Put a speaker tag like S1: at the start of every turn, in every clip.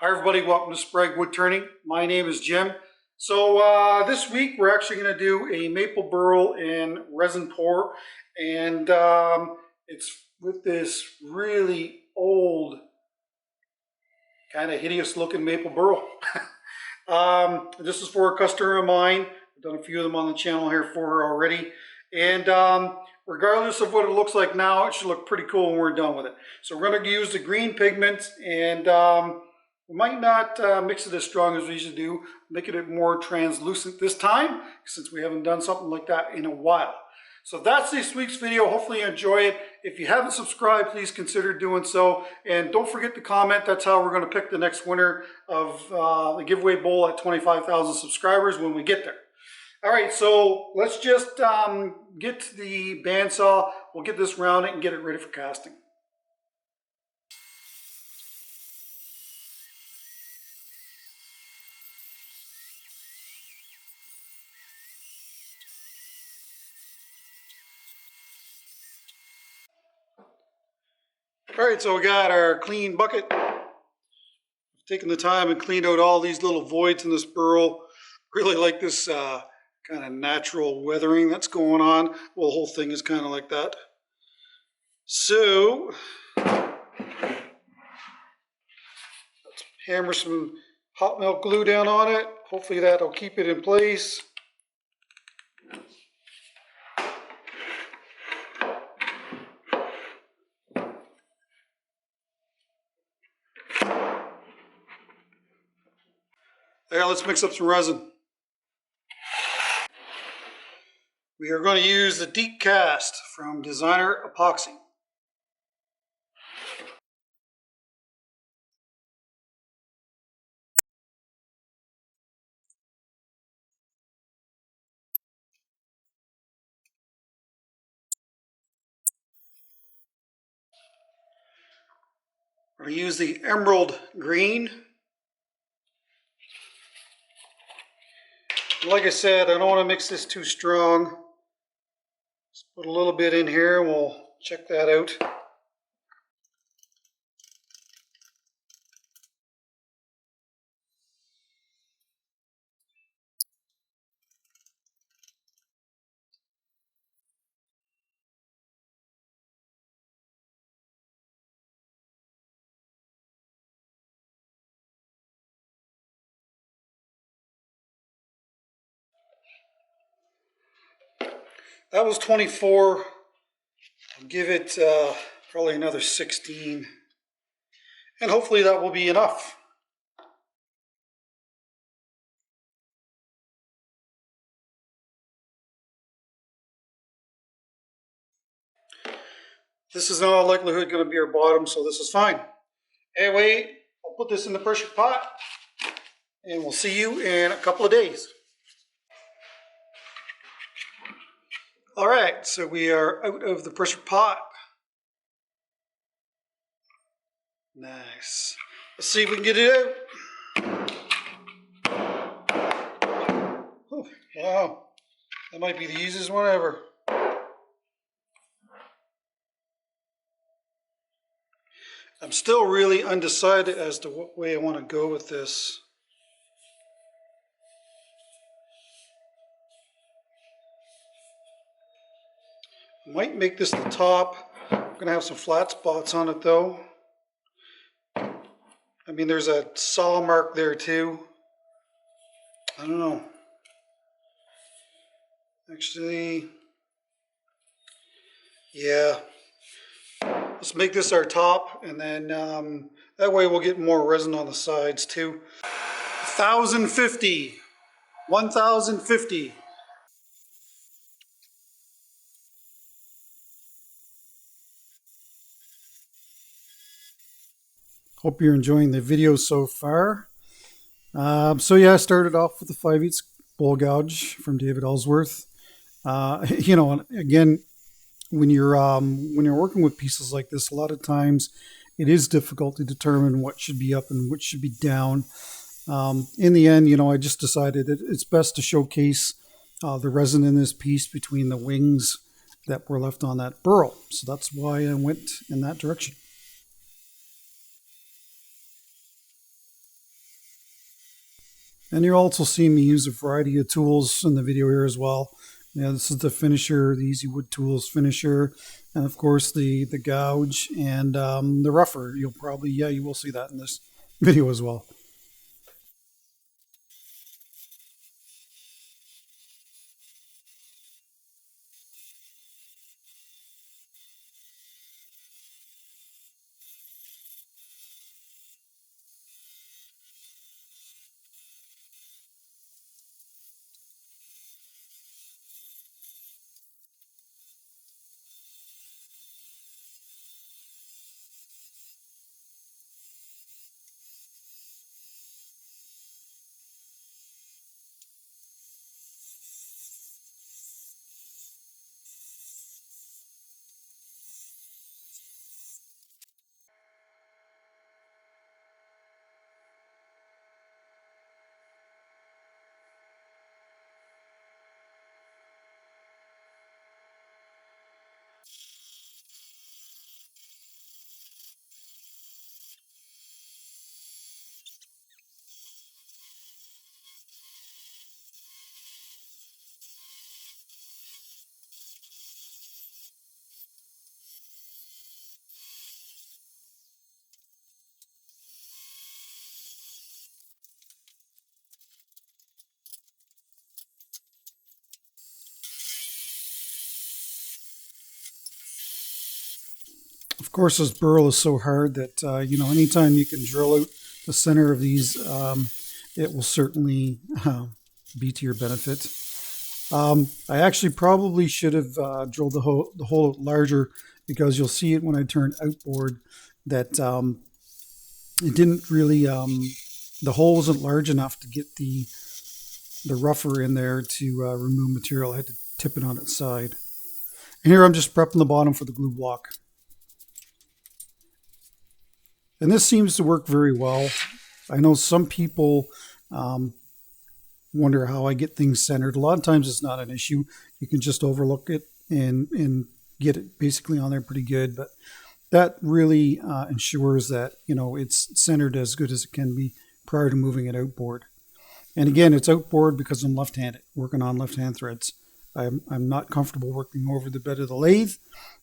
S1: Hi everybody, welcome to Sprague Woodturning. My name is Jim. So this week we're actually going to do a maple burl and resin pour, and it's with this really old, kind of hideous looking maple burl. This is for a customer of mine. I've done a few of them on the channel here for her already, and regardless of what it looks like now, it should look pretty cool when we're done with it. So we're going to use the green pigment, and we might not mix it as strong as we usually do, making it more translucent this time, since we haven't done something like that in a while. So that's this week's video. Hopefully you enjoy it. If you haven't subscribed, please consider doing so. And don't forget to comment. That's how we're going to pick the next winner of the giveaway bowl at 25,000 subscribers when we get there. All right, so let's just get to the bandsaw. We'll get this rounded and get it ready for casting. All right, so we got our clean bucket. I've taken the time and cleaned out all these little voids in this burl. Really like this kind of natural weathering that's going on. Well, the whole thing is kind of like that. So let's hammer some hot melt glue down on it. Hopefully that'll keep it in place. There, let's mix up some resin. We are going to use the Deep Cast from Designer Epoxy. We're going to use the Emerald Green. Like I said, I don't want to mix this too strong. Just put a little bit in here and we'll check that out. That was 24. I'll give it probably another 16. And hopefully that will be enough. This is in all likelihood going to be our bottom, so this is fine. Anyway, I'll put this in the pressure pot, and we'll see you in a couple of days. All right, so we are out of the pressure pot. Nice. Let's see if we can get it out. Oh, wow, that might be the easiest one ever. I'm still really undecided as to what way I want to go with this. Might make this the top. I'm going to have some flat spots on it though. I mean, there's a saw mark there too. I don't know. Actually, yeah. Let's make this our top, and then that way we'll get more resin on the sides too. 1,050. 1,050. Hope you're enjoying the video so far. So yeah, I started off with the 5/8 bowl gouge from David Ellsworth. You know, again, when you're working with pieces like this, a lot of times it is difficult to determine what should be up and what should be down. In the end, you know, I just decided that it's best to showcase the resin in this piece between the wings that were left on that burl. So that's why I went in that direction. And you'll also see me use a variety of tools in the video here as well. Yeah, this is the finisher, the Easy Wood Tools finisher, and of course the gouge and the rougher. You'll probably, yeah, you will see that in this video as well. Of course, this burl is so hard that anytime you can drill out the center of these, it will certainly be to your benefit. I actually probably should have drilled the hole out larger, because you'll see it when I turn outboard that it didn't really the hole wasn't large enough to get the rougher in there to remove material. I had to tip it on its side. And here I'm just prepping the bottom for the glue block. And this seems to work very well. I know some people um, wonder how I get things centered. A lot of times it's not an issue. You can just overlook it and get it basically on there pretty good. But that really ensures that it's centered as good as it can be prior to moving it outboard. And again, it's outboard because I'm left-handed, working on left-hand threads. I'm not comfortable working over the bed of the lathe.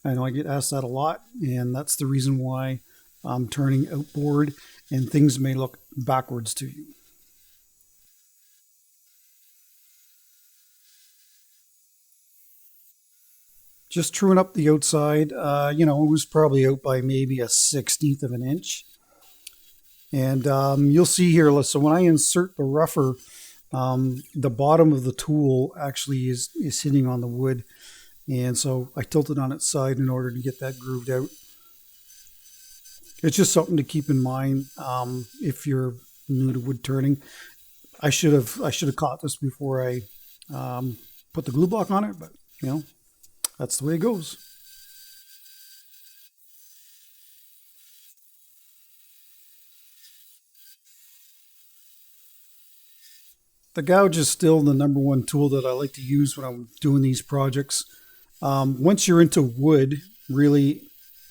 S1: I know I get asked that a lot, and that's the reason why I'm turning outboard, and things may look backwards to you. Just truing up the outside, it was probably out by maybe a 1/16 of an inch. And you'll see here, so when I insert the rougher, the bottom of the tool actually is hitting on the wood. And so I tilted on its side in order to get that grooved out. It's just something to keep in mind if you're new to wood turning. I should have caught this before I put the glue block on it, but that's the way it goes. The gouge is still the number one tool that I like to use when I'm doing these projects. Once you're into wood, really,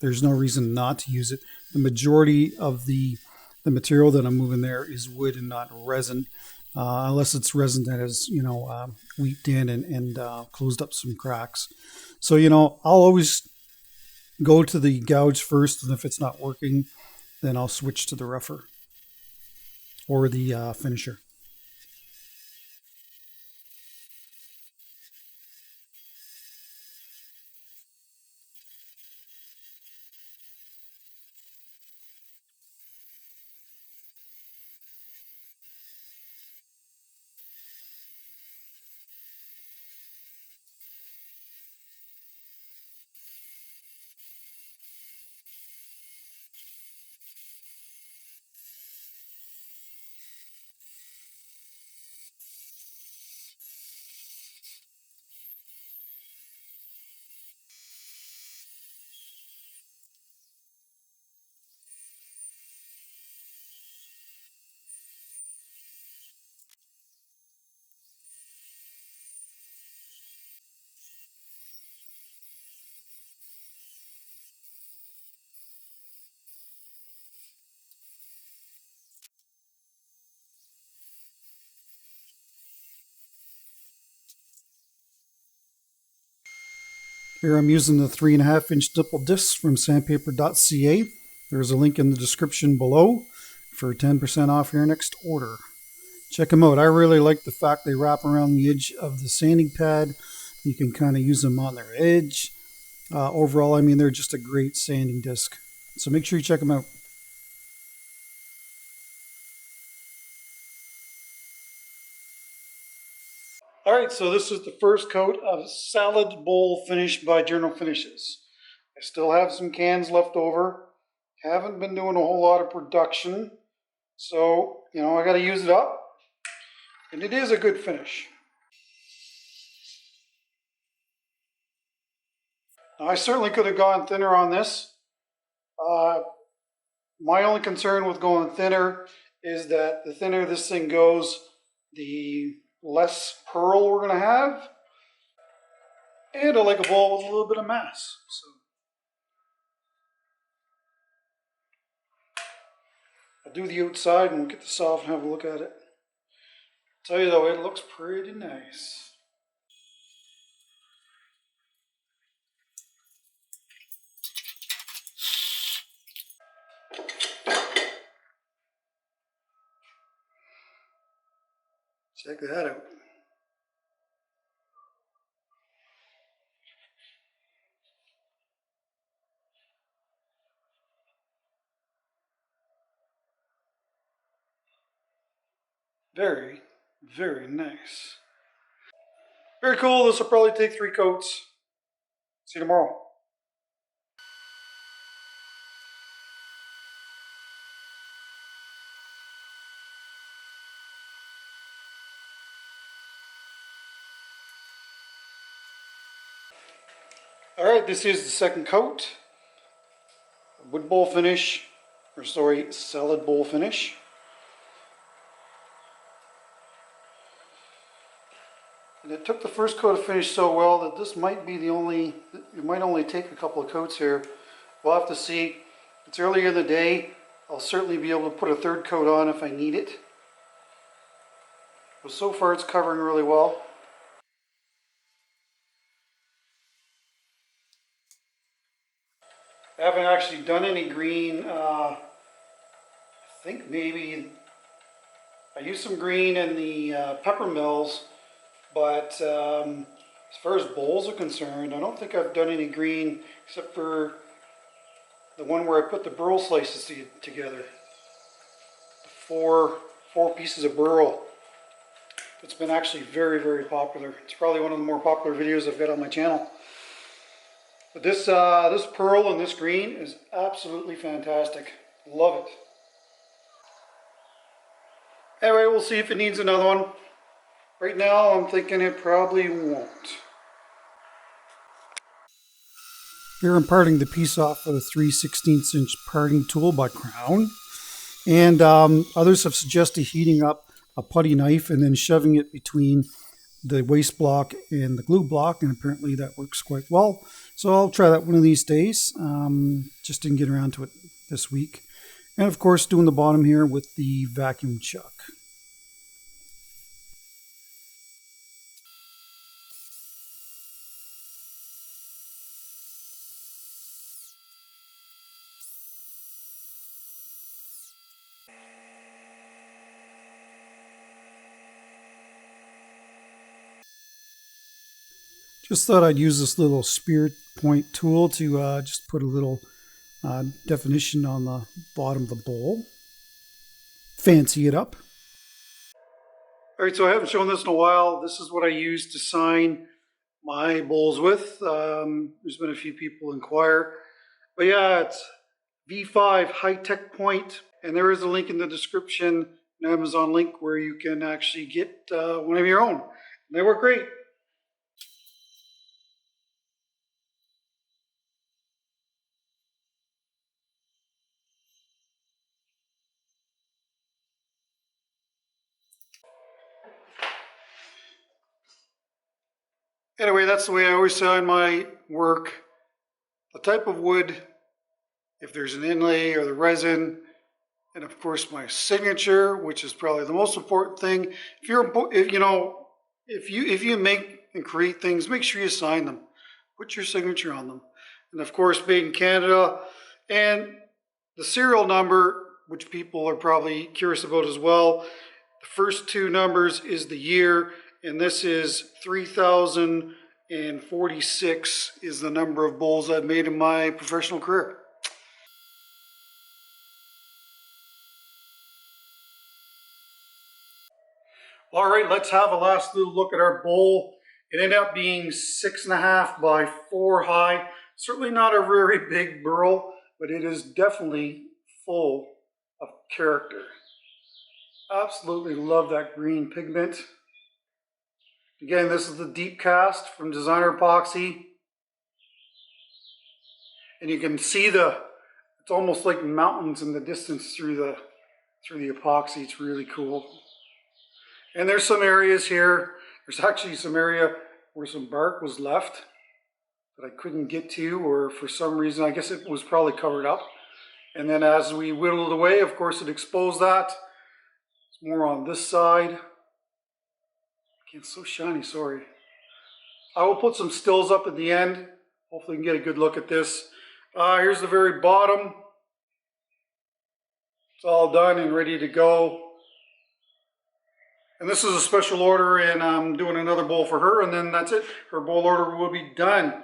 S1: there's no reason not to use it. The majority of the material that I'm moving there is wood and not resin, unless it's resin that has weeped in and closed up some cracks. So I'll always go to the gouge first, and if it's not working, then I'll switch to the rougher or the finisher. Here I'm using the 3.5-inch nipple discs from sandpaper.ca. There's a link in the description below for 10% off your next order. Check them out. I really like the fact they wrap around the edge of the sanding pad. You can kind of use them on their edge. Overall, I mean, they're just a great sanding disc. So make sure you check them out. Alright, so this is the first coat of Salad Bowl Finish by Journal Finishes. I still have some cans left over. Haven't been doing a whole lot of production. So, I got to use it up. And it is a good finish. Now, I certainly could have gone thinner on this. My only concern with going thinner is that the thinner this thing goes, the less pearl we're going to have. And I like a bowl with a little bit of mass. So I'll do the outside and we'll get this off and have a look at it. I'll tell you though, it looks pretty nice. Check that out. Very, very nice. Very cool. This will probably take 3 coats. See you tomorrow. Alright, this is the second coat. Wood bowl finish, or sorry, salad bowl finish. And it took the first coat of finish so well that this might be it might only take a couple of coats here. We'll have to see. It's earlier in the day. I'll certainly be able to put a third coat on if I need it. But so far it's covering really well. I haven't actually done any green. I think maybe I used some green in the pepper mills, but as far as bowls are concerned, I don't think I've done any green except for the one where I put the Burl slices together. The four pieces of Burl. It's been actually very, very popular. It's probably one of the more popular videos I've got on my channel. But this pearl and this green is absolutely fantastic. Love it. Anyway, we'll see if it needs another one. Right now, I'm thinking it probably won't. Here I'm parting the piece off with a 3/16" parting tool by Crown. And others have suggested heating up a putty knife and then shoving it between the waste block and the glue block, and apparently that works quite well. So I'll try that one of these days. Just didn't get around to it this week. And of course doing the bottom here with the vacuum chuck. Just thought I'd use this little spear point tool to just put a little definition on the bottom of the bowl. Fancy it up. Alright, so I haven't shown this in a while. This is what I use to sign my bowls with. There's been a few people inquire. But yeah, it's V5 high-tech point. And there is a link in the description, an Amazon link, where you can actually get one of your own. And they work great. Anyway, that's the way I always sign my work. The type of wood, if there's an inlay or the resin, and of course my signature, which is probably the most important thing. If you make and create things, make sure you sign them. put your signature on them. And of course, made in Canada. And the serial number, which people are probably curious about as well, the first two numbers is the year, and this is 3046 is the number of bowls I've made in my professional career. All right, let's have a last little look at our bowl. It ended up being 6.5 by 4 high. Certainly not a very big burl, but it is definitely full of character. Absolutely love that green pigment. Again, this is the deep cast from Designer Epoxy. And you can see it's almost like mountains in the distance through the epoxy. It's really cool. And there's some areas here. There's actually some area where some bark was left that I couldn't get to, or for some reason, I guess it was probably covered up. And then as we whittled away, of course, it exposed that. It's more on this side. It's so shiny, sorry. I will put some stills up at the end. Hopefully you can get a good look at this. Here's the very bottom. It's all done and ready to go. And this is a special order, and I'm doing another bowl for her, and then that's it. Her bowl order will be done.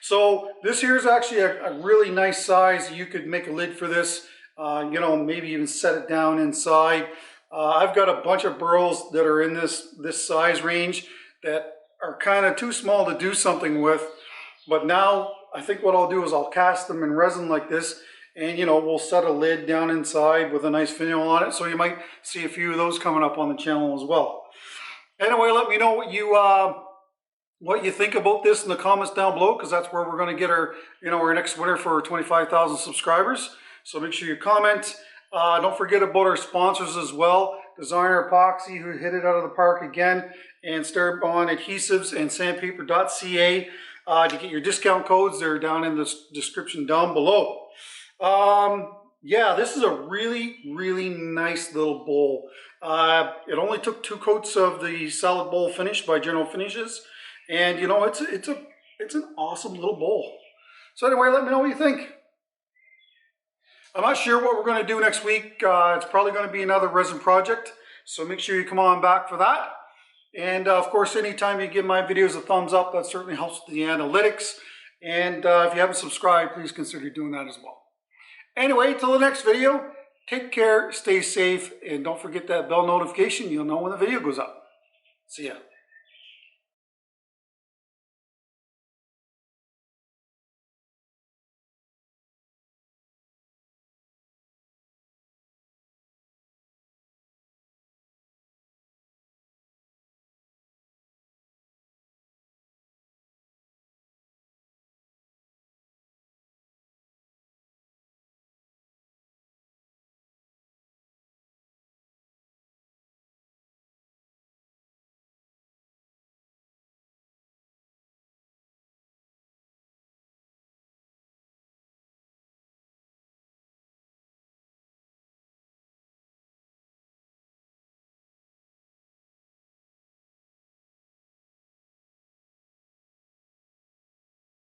S1: So this here is actually a really nice size. You could make a lid for this, you know, maybe even set it down inside. I've got a bunch of burls that are in this size range that are kind of too small to do something with. But now I think what I'll do is I'll cast them in resin like this, and you know, we'll set a lid down inside with a nice finial on it. So you might see a few of those coming up on the channel as well. Anyway, let me know what you think about this in the comments down below, because that's where we're going to get our, you know, our next winner for 25,000 subscribers. So make sure you comment. Don't forget about our sponsors as well. Designer Epoxy, who hit it out of the park again, and Starbond Adhesives and sandpaper.ca. To get your discount codes, they're down in the description down below. Yeah, this is a really nice little bowl. It only took 2 coats of the solid bowl finish by General Finishes, and you know, it's an awesome little bowl. So anyway, let me know what you think. I'm not sure what we're going to do next week. It's probably going to be another resin project, so make sure you come on back for that. And of course, anytime you give my videos a thumbs up, that certainly helps with the analytics. And if you haven't subscribed, please consider doing that as well. Anyway, till the next video, take care, stay safe, and don't forget that bell notification. You'll know when the video goes up. See ya.